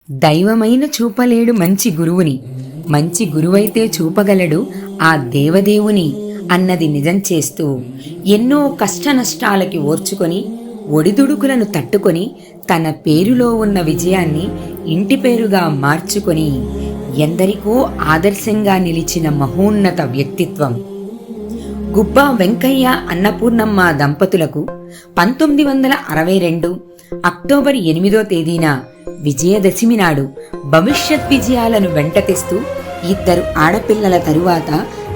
దైవమైన చూపలేడు మంచి గురువుని, మంచి గురువైతే చూపగలడు ఆ దేవదేవుని అన్నది నిజం చేస్తూ ఎన్నో కష్టనష్టాలకి ఓర్చుకొని ఒడిదుడుకులను తట్టుకొని తన పేరులో ఉన్న విజయాన్ని ఇంటి పేరుగా మార్చుకొని ఎందరికో ఆదర్శంగా నిలిచిన మహోన్నత వ్యక్తిత్వం. గుబ్బా వెంకయ్య అన్నపూర్ణమ్మ దంపతులకు 1962 అక్టోబర్ 8వ తేదీన విజయదశమి నాడు భవిష్యత్ విజయాలను వెంటతెస్తూ 2 ఆడపిల్లల తరువాత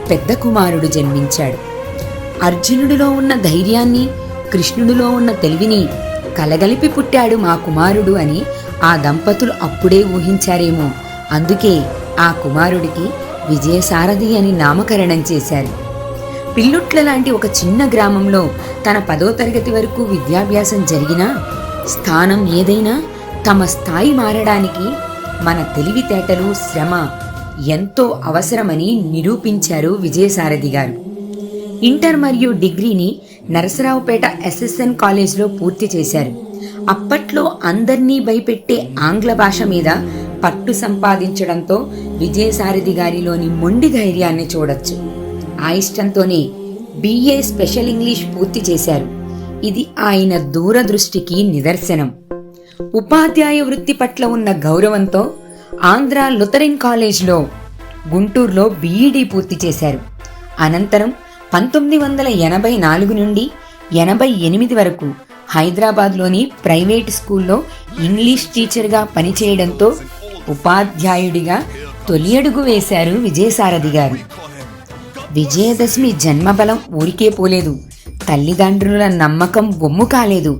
పెద్ద కుమారుడు జన్మించాడు. అర్జునుడిలో ఉన్న ధైర్యాన్ని, కృష్ణుడిలో ఉన్న తెలివిని కలగలిపి పుట్టాడు మా కుమారుడు అని ఆ దంపతులు అప్పుడే ఊహించారేమో. అందుకే ఆ కుమారుడికి విజయసారథి అని నామకరణం చేశారు. పిల్లుట్ల లాంటి ఒక చిన్న గ్రామంలో తన 10వ తరగతి వరకు విద్యాభ్యాసం జరిగినా స్థానం ఏదైనా తమ స్థాయి మారడానికి మన తెలివితేటలు, శ్రమ ఎంతో అవసరమని నిరూపించారు విజయసారథి గారు. ఇంటర్ మరియు డిగ్రీని నరసరావుపేట ఎస్ఎస్ఎన్ కాలేజ్లో పూర్తి చేశారు. అప్పట్లో అందర్నీ భయపెట్టే ఆంగ్ల భాష మీద పట్టు సంపాదించడంతో విజయసారథి గారిలోని మొండి ధైర్యాన్ని చూడొచ్చు. ఆ ఇష్టంతోనే BA స్పెషల్ ఇంగ్లీష్ పూర్తి చేశారు. ఇది ఆయన దూరదృష్టికి నిదర్శనం. ఉపాధ్యాయ వృత్తి పట్ల ఉన్న గౌరవంతో ఆంధ్ర లుథరన్ కాలేజ్లో గుంటూరులో BEd పూర్తి చేశారు. అనంతరం 1984 నుండి 88 వరకు హైదరాబాద్లోని ప్రైవేట్ స్కూల్లో ఇంగ్లీష్ టీచర్గా పనిచేయడంతో ఉపాధ్యాయుడిగా తొలి అడుగు వేశారు విజయసారథి గారు. విజయదశమి జన్మబలం ఊరికే పోలేదు. తల్లిదండ్రుల నమ్మకం బొమ్ము కాలేదు.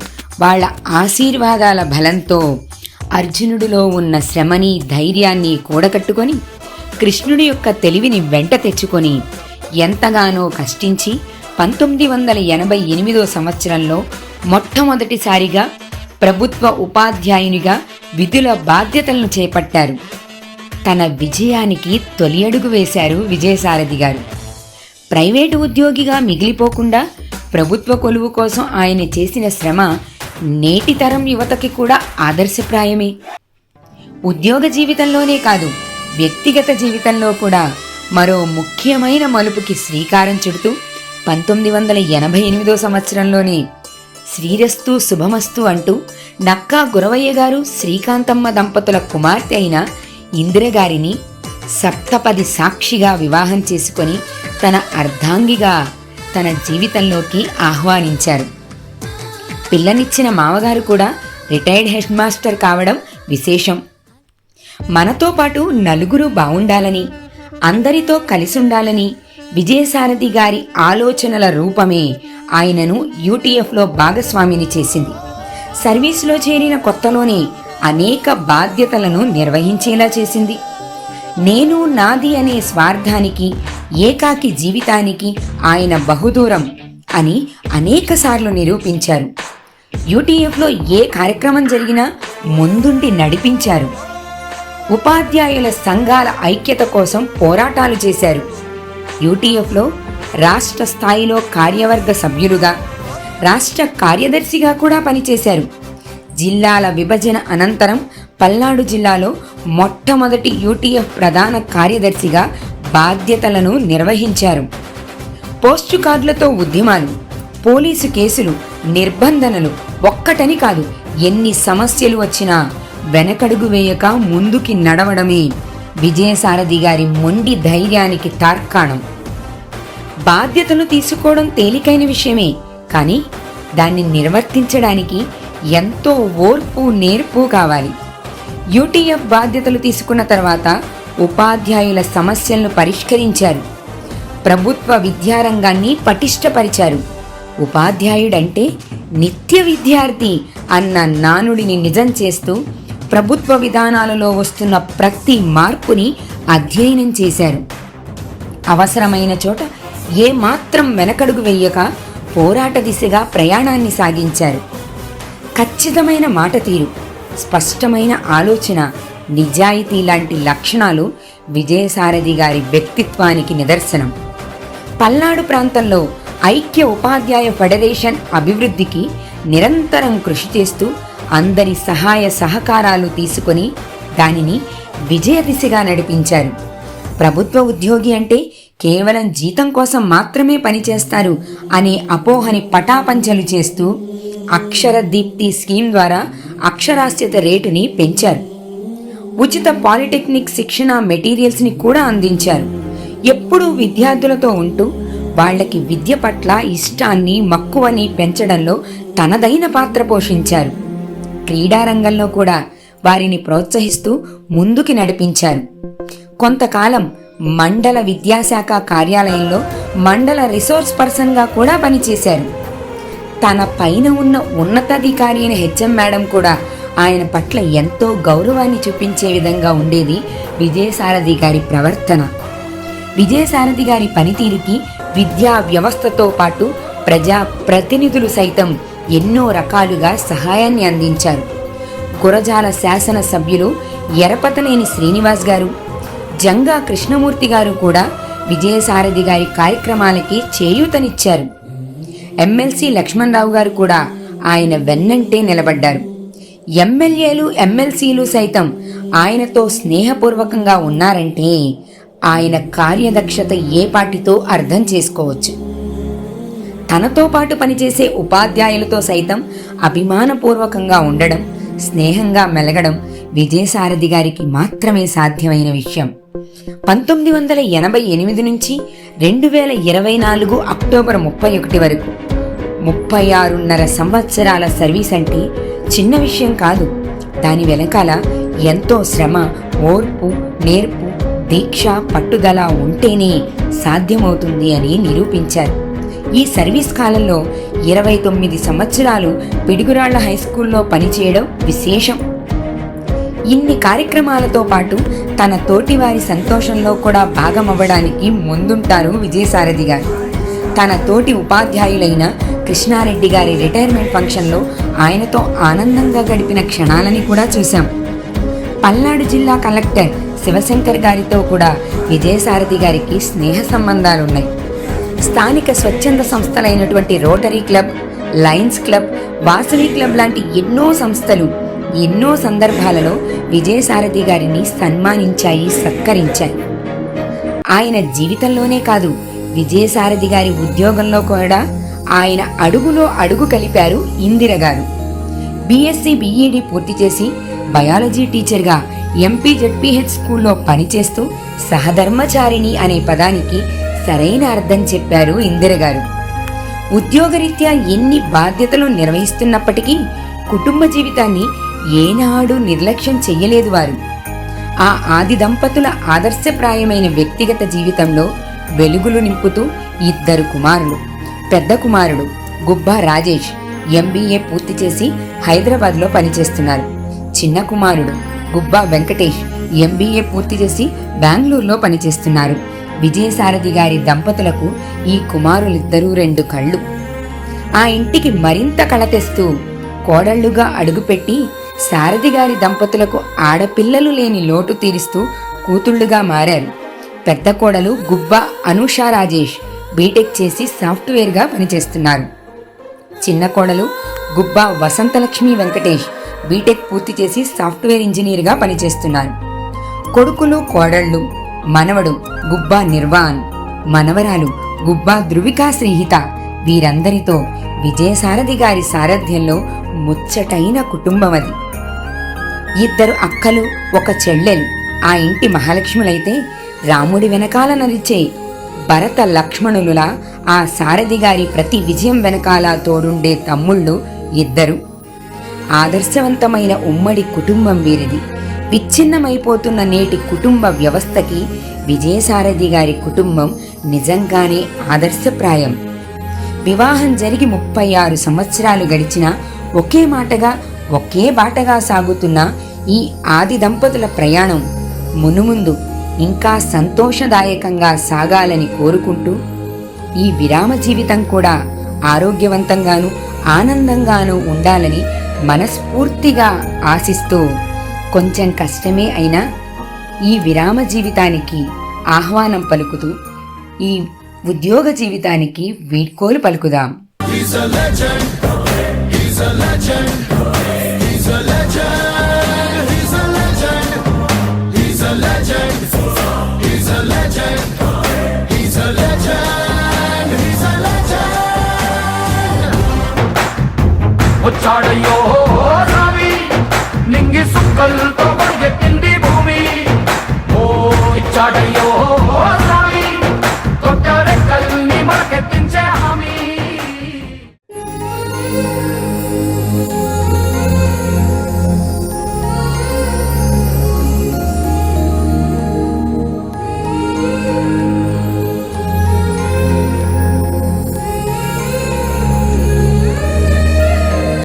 వాళ్ళ ఆశీర్వాదాల బలంతో అర్జునుడిలో ఉన్న శ్రమని, ధైర్యాన్ని కూడకట్టుకొని కృష్ణుడి యొక్క తెలివిని వెంట తెచ్చుకొని ఎంతగానో కష్టించి 1988వ సంవత్సరంలో మొట్టమొదటిసారిగా ప్రభుత్వ ఉపాధ్యాయునిగా విధుల బాధ్యతలను చేపట్టారు. తన విజయానికి తొలి అడుగు వేశారు విజయసారథి గారు. ప్రైవేటు ఉద్యోగిగా మిగిలిపోకుండా ప్రభుత్వ కొలువు కోసం ఆయన చేసిన శ్రమ నేటి తరం యువతకి కూడా ఆదర్శప్రాయమే. ఉద్యోగ జీవితంలోనే కాదు, వ్యక్తిగత జీవితంలో కూడా మరో ముఖ్యమైన మలుపుకి శ్రీకారం చుడుతూ 1988వ సంవత్సరంలోనే శ్రీరస్తు శుభమస్తు అంటూ నక్కా గురవయ్య గారు, శ్రీకాంతమ్మ దంపతుల కుమార్తె అయిన ఇందిరగారిని సప్తపది సాక్షిగా వివాహం చేసుకొని తన అర్ధాంగిగా తన జీవితంలోకి ఆహ్వానించారు. పిల్లనిచ్చిన మామగారు కూడా రిటైర్డ్ హెడ్ మాస్టర్ కావడం విశేషం. మనతో పాటు నలుగురు బావుండాలని, అందరితో కలిసుండాలని విజయసారథి గారి ఆలోచనల రూపమే ఆయనను UTFలో భాగస్వామిని చేసింది. సర్వీసులో చేరిన కొత్తలోనే అనేక బాధ్యతలను నిర్వహించేలా చేసింది. నేను నాది అనే స్వార్థానికి, ఏకాకి జీవితానికి ఆయన బహుదూరం అని అనేకసార్లు నిరూపించారు. UTFలో ఏ కార్యక్రమం జరిగినా ముందుండి నడిపించారు. ఉపాధ్యాయుల సంఘాల ఐక్యత కోసం పోరాటాలు చేశారు. UTFలో రాష్ట్ర స్థాయిలో కార్యవర్గ సభ్యులుగా, రాష్ట్ర కార్యదర్శిగా కూడా పనిచేశారు. జిల్లాల విభజన అనంతరం పల్నాడు జిల్లాలో మొట్టమొదటి UTF ప్రధాన కార్యదర్శిగా బాధ్యతలను నిర్వహించారు. పోస్టు కార్డులతో ఉద్యమాలు, పోలీసు కేసులు, నిర్బంధనలు ఒక్కటని కాదు, ఎన్ని సమస్యలు వచ్చినా వెనకడుగు వేయక ముందుకి నడవడమే విజయసారథి గారి మొండి ధైర్యానికి తార్కాణం. బాధ్యతలు తీసుకోవడం తేలికైన విషయమే, కానీ దాన్ని నిర్వర్తించడానికి ఎంతో ఓర్పు, నేర్పు కావాలి. UTF బాధ్యతలు తీసుకున్న తర్వాత ఉపాధ్యాయుల సమస్యలను పరిష్కరించారు. ప్రభుత్వ విద్యారంగాన్ని పటిష్టపరిచారు. ఉపాధ్యాయుడంటే నిత్య విద్యార్థి అన్న నానుడిని నిజం చేస్తూ ప్రభుత్వ విధానాలలో వస్తున్న ప్రతి మార్పుని అధ్యయనం చేశారు. అవసరమైన చోట ఏమాత్రం వెనకడుగు వెయ్యక పోరాట దిశగా ప్రయాణాన్ని సాగించారు. ఖచ్చితమైన మాట తీరు, స్పష్టమైన ఆలోచన, నిజాయితీ లాంటి లక్షణాలు విజయసారథి గారి వ్యక్తిత్వానికి నిదర్శనం. పల్నాడు ప్రాంతంలో ఐక్య ఉపాధ్యాయ ఫెడరేషన్ అభివృద్ధికి నిరంతరం కృషి చేస్తూ అందరి సహాయ సహకారాలు తీసుకొని దానిని విజయ దిశగా నడిపించారు. ప్రభుత్వ ఉద్యోగి అంటే కేవలం జీతం కోసం మాత్రమే పనిచేస్తారు అనే అపోహని పటాపంచలు చేస్తూ అక్షర దీప్తి స్కీమ్ ద్వారా అక్షరాస్యత రేటుని పెంచారు. ఉచిత పాలిటెక్నిక్ శిక్షణ మెటీరియల్స్ని కూడా అందించారు. ఎప్పుడూ విద్యార్థులతో ఉంటూ వాళ్ళకి విద్య పట్ల ఇష్టాన్ని మక్కువని పెంచడంలో తనదైన పాత్ర పోషించారు. క్రీడారంగంలో కూడా వారిని ప్రోత్సహిస్తూ ముందుకు నడిపించారు. కొంతకాలం మండల విద్యాశాఖ కార్యాలయంలో మండల రిసోర్స్ పర్సన్గా కూడా పనిచేశారు. తన పైన ఉన్న ఉన్నతాధికారి అయిన హెచ్ఎం మేడం కూడా ఆయన పట్ల ఎంతో గౌరవాన్ని చూపించే విధంగా ఉండేది విజయసారథి గారి ప్రవర్తన. విజయసారథి గారి పనితీరుకి విద్యా వ్యవస్థతో పాటు ప్రజా ప్రతినిధులు సైతం ఎన్నో రకాలుగా సహాయాన్ని అందించారు. గురజాల శాసన సభ్యులు ఎరపతనేని శ్రీనివాస్ గారు, జంగా కృష్ణమూర్తి గారు కూడా విజయసారథి గారి కార్యక్రమాలకి చేయూతనిచ్చారు. ఎమ్మెల్సీ లక్ష్మణరావు గారు కూడా ఆయన వెన్నంటే నిలబడ్డారు. ఎమ్మెల్యేలు ఎమ్మెల్సీలు సైతం ఆయనతో స్నేహపూర్వకంగా ఉన్నారంటే ఆయన కార్యదక్షత ఏ పాటితో అర్థం చేసుకోవచ్చు. తనతో పాటు పనిచేసే ఉపాధ్యాయులతో సైతం అభిమానపూర్వకంగా ఉండడం, స్నేహంగా మెలగడం విజయసారథి గారికి మాత్రమే సాధ్యమైన విషయం. 1988 నుంచి 2024 అక్టోబర్ 31 వరకు 36.5 సంవత్సరాల సర్వీస్ అంటే చిన్న విషయం కాదు. దాని వెనకాల ఎంతో శ్రమ, ఓర్పు, నేర్పు, దీక్ష, పట్టుదల ఉంటేనే సాధ్యమవుతుంది అని నిరూపించారు. ఈ సర్వీస్ కాలంలో 29 సంవత్సరాలు పిడుగురాళ్ల హైస్కూల్లో పనిచేయడం విశేషం. ఇన్ని కార్యక్రమాలతో పాటు తన తోటివారి సంతోషంలో కూడా భాగమవ్వడానికి ముందుంటారు విజయసారథి గారు. తన తోటి ఉపాధ్యాయులైన కృష్ణారెడ్డి గారి రిటైర్మెంట్ ఫంక్షన్లో ఆయనతో ఆనందంగా గడిపిన క్షణాలని కూడా చూశాం. పల్నాడు జిల్లా కలెక్టర్ శివశంకర్ గారితో కూడా విజయసారథి గారికి స్నేహ సంబంధాలున్నాయి. స్థానిక స్వచ్ఛంద సంస్థలైనటువంటి Rotary club, Lions club, Vasavi club లాంటి ఎన్నో సంస్థలు ఎన్నో సందర్భాలలో విజయసారథి గారిని సన్మానించాయి, సత్కరించాయి. ఆయన జీవితంలోనే కాదు, విజయసారథి గారి ఉద్యోగంలో కూడా ఆయన అడుగులో అడుగు కలిపారు ఇందిర గారు. బీఎస్సీ బీఈడీ పూర్తి చేసి బయాలజీ టీచర్గా ఎంపీజెడ్పీహెచ్ స్కూల్లో పనిచేస్తూ సహధర్మచారిణి అనే పదానికి సరైన అర్థం చెప్పారు ఇందిర గారు. ఉద్యోగరీత్యా ఎన్ని బాధ్యతలు నిర్వహిస్తున్నప్పటికీ కుటుంబ జీవితాన్ని ఏనాడు నిర్లక్ష్యం చెయ్యలేదు వారు. ఆ ఆది దంపతుల ఆదర్శప్రాయమైన వ్యక్తిగత జీవితంలో వెలుగులు నింపుతూ 2 కుమారులు. పెద్ద కుమారుడు గుబ్బా రాజేష్ ఎంబీఏ పూర్తి చేసి హైదరాబాద్లో పనిచేస్తున్నారు. చిన్న కుమారుడు గుబ్బా వెంకటేష్ ఎంబీఏ పూర్తి చేసి బెంగళూరులో పనిచేస్తున్నారు. విజయసారథి గారి దంపతులకు ఈ కుమారులిద్దరూ 2 కళ్ళు. ఆ ఇంటికి మరింత కళ తెస్తూ కోడళ్లుగా అడుగుపెట్టి సారథి గారి దంపతులకు ఆడపిల్లలు లేని లోటు తీరుస్తూ కూతుళ్లుగా మారారు. పెద్ద కోడలు గుబ్బా అనూషా రాజేష్ బీటెక్ చేసి సాఫ్ట్వేర్గా పనిచేస్తున్నారు. చిన్న కోడలు గుబ్బా వసంతలక్ష్మి వెంకటేష్ బీటెక్ పూర్తి చేసి సాఫ్ట్వేర్ ఇంజనీర్గా పనిచేస్తున్నారు. కొడుకులు, కోడళ్లు, మనవడు గుబ్బా నిర్వాణ్, మనవరాలు గుబ్బా ధృవికా శ్రీహిత, వీరందరితో విజయసారథి గారి సారథ్యంలో ముచ్చటైన కుటుంబం అది. 2 అక్కలు, 1 చెల్లెలు ఆ ఇంటి మహాలక్ష్ములైతే రాముడి వెనకాల నడిచే భరత లక్ష్మణులులా ఆ సారథి గారి ప్రతి విజయం వెనకాల తోడుండే తమ్ముళ్ళు 2. ఆదర్శవంతమైన ఉమ్మడి కుటుంబం వీరిది. విచ్ఛిన్నమైపోతున్న నేటి కుటుంబ వ్యవస్థకి విజయసారథి గారి కుటుంబం నిజంగానే ఆదర్శప్రాయం. వివాహం జరిగి 36 సంవత్సరాలు గడిచినా ఒకే మాటగా ఒకే బాటగా సాగుతున్న ఈ ఆది దంపతుల ప్రయాణం మునుముందు ఇంకా సంతోషదాయకంగా సాగాలని కోరుకుంటూ ఈ విరామ జీవితం కూడా ఆరోగ్యవంతంగాను ఆనందంగాను ఉండాలని మనస్ఫూర్తిగా ఆశిస్తూ కొంచెం కష్టమే అయినా ఈ విరామ జీవితానికి ఆహ్వానం పలుకుతూ ఈ ఉద్యోగ జీవితానికి వీడ్కోలు పలుకుదాం. He's a legend. He's a legend. He's a legend. He's a legend. వచ్చాడయ్యో స్వామి నింగి సుక్కలతో పరుగెత్తింది భూమి ఓ ఇచ్చాడయ్యో